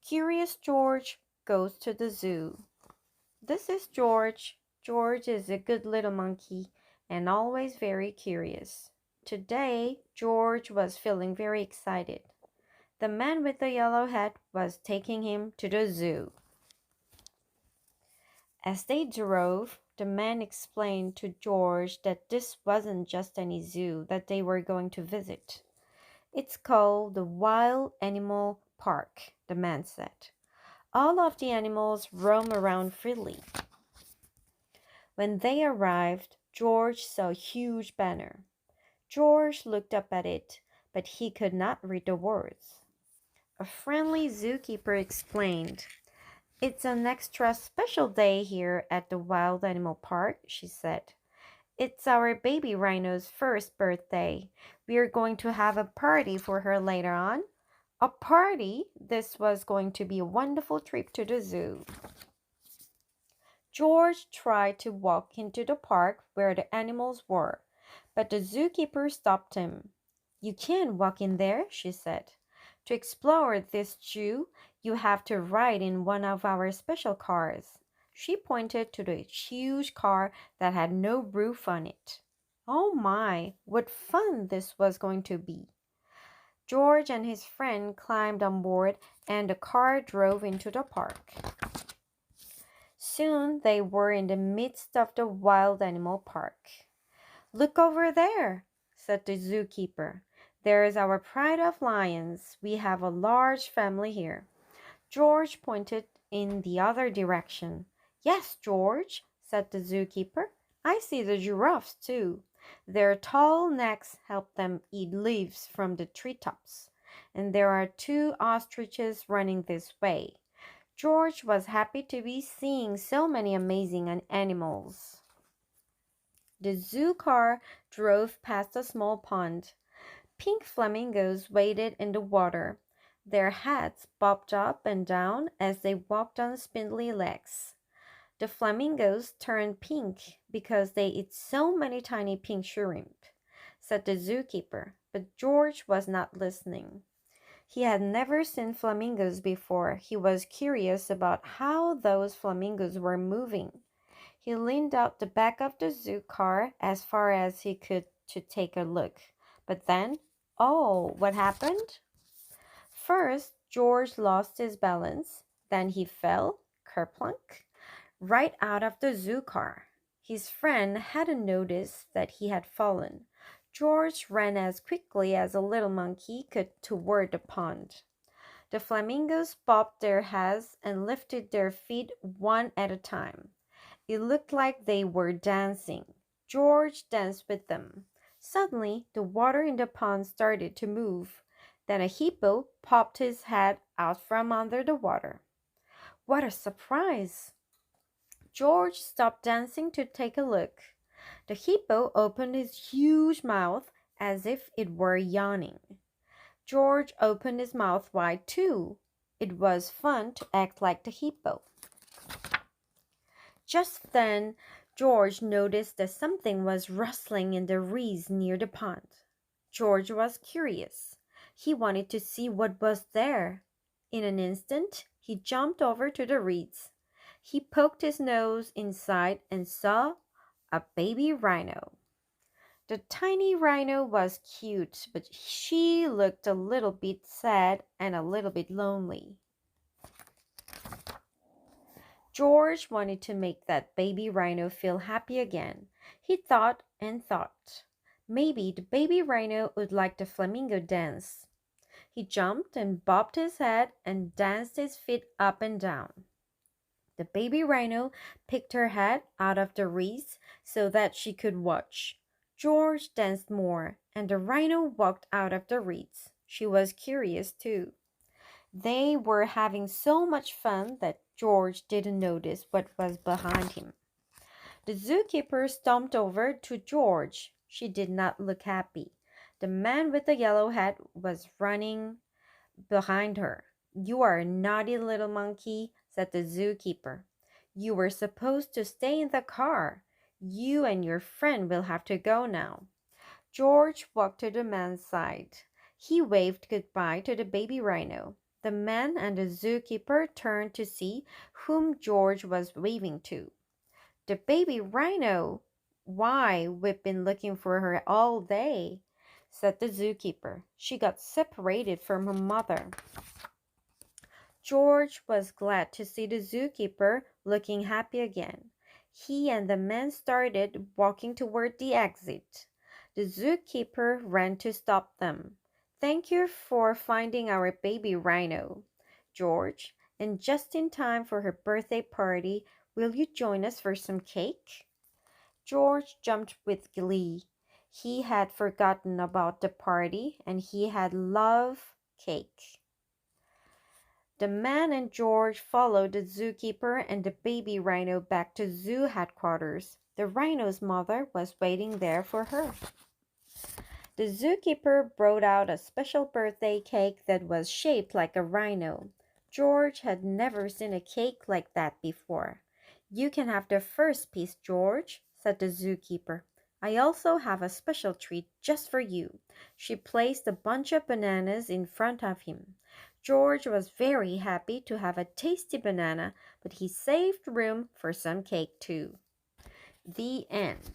Curious George goes to the zoo. This is George. George is a good little monkey and always very curious. Today, George was feeling very excited. The man with the yellow hat was taking him to the zoo. As they drove, the man explained to George that this wasn't just any zoo that they were going to visit. It's called the Wild Animal Park, the man said. All of the animals roam around freely. When they arrived, George saw a huge banner. George looked up at it, but he could not read the words. A friendly zookeeper explained, "It's an extra special day here at the Wild Animal Park," she said. "It's our baby rhino's first birthday. We are going to have a party for her later on." A party? This was going to be a wonderful trip to the zoo. George tried to walk into the park where the animals were, but the zookeeper stopped him. "You can't walk in there," she said. "To explore this zoo, you have to ride in one of our special cars." She pointed to the huge car that had no roof on it. Oh my, what fun this was going to be! George and his friend climbed on board and the car drove into the park. Soon they were in the midst of the wild animal park. "Look over there," said the zookeeper. "There's our pride of lions. We have a large family here." George pointed in the other direction. "Yes, George," said the zookeeper. "I see the giraffes too. Their tall necks help them eat leaves from the treetops. And there are two ostriches running this way." George was happy to be seeing so many amazing animals. The zoo car drove past a small pond. Pink flamingos waded in the water. Their heads bobbed up and down as they walked on spindly legs. The flamingos turned pink because they eat so many tiny pink shrimp, said the zookeeper, but George was not listening. He had never seen flamingos before. He was curious about how those flamingos were moving. He leaned out the back of the zoo car as far as he could to take a look. But then, oh, what happened? First, George lost his balance. Then he fell, kerplunk, right out of the zoo car. His friend hadn't noticed that he had fallen. George ran as quickly as a little monkey could toward the pond. The flamingos bobbed their heads and lifted their feet one at a time. It looked like they were dancing. George danced with them. Suddenly, the water in the pond started to move. Then a hippo popped his head out from under the water. What a surprise! George stopped dancing to take a look. The hippo opened his huge mouth as if it were yawning. George opened his mouth wide too. It was fun to act like the hippo. Just then, George noticed that something was rustling in the reeds near the pond. George was curious. He wanted to see what was there. In an instant, he jumped over to the reeds. He poked his nose inside and saw a baby rhino. The tiny rhino was cute, but she looked a little bit sad and a little bit lonely. George wanted to make that baby rhino feel happy again. He thought and thought. Maybe the baby rhino would like the flamingo dance. He jumped and bobbed his head and danced his feet up and down. The baby rhino picked her head out of the reeds so that she could watch. George danced more, and the rhino walked out of the reeds. She was curious too. They were having so much fun that George didn't notice what was behind him. The zookeeper stomped over to George. She did not look happy. The man with the yellow hat was running behind her. "You are a naughty little monkey," said the zookeeper. "You were supposed to stay in the car. You and your friend will have to go now." George walked to the man's side. He waved goodbye to the baby rhino. The man and the zookeeper turned to see whom George was waving to. The baby rhino. Why, we've been looking for her all day, said the zookeeper. She got separated from her mother. George was glad to see the zookeeper looking happy again. He and the man started walking toward the exit. The zookeeper ran to stop them. Thank you for finding our baby rhino, George, and just in time for her birthday party. Will you join us for some cake? George jumped with glee. He had forgotten about the party and he had loved cake. The man and George followed the zookeeper and the baby rhino back to zoo headquarters. The rhino's mother was waiting there for her. The zookeeper brought out a special birthday cake that was shaped like a rhino. George had never seen a cake like that before. You can have the first piece, George, said the zookeeper. I also have a special treat just for you. She placed a bunch of bananas in front of him. George was very happy to have a tasty banana, but he saved room for some cake too. The end.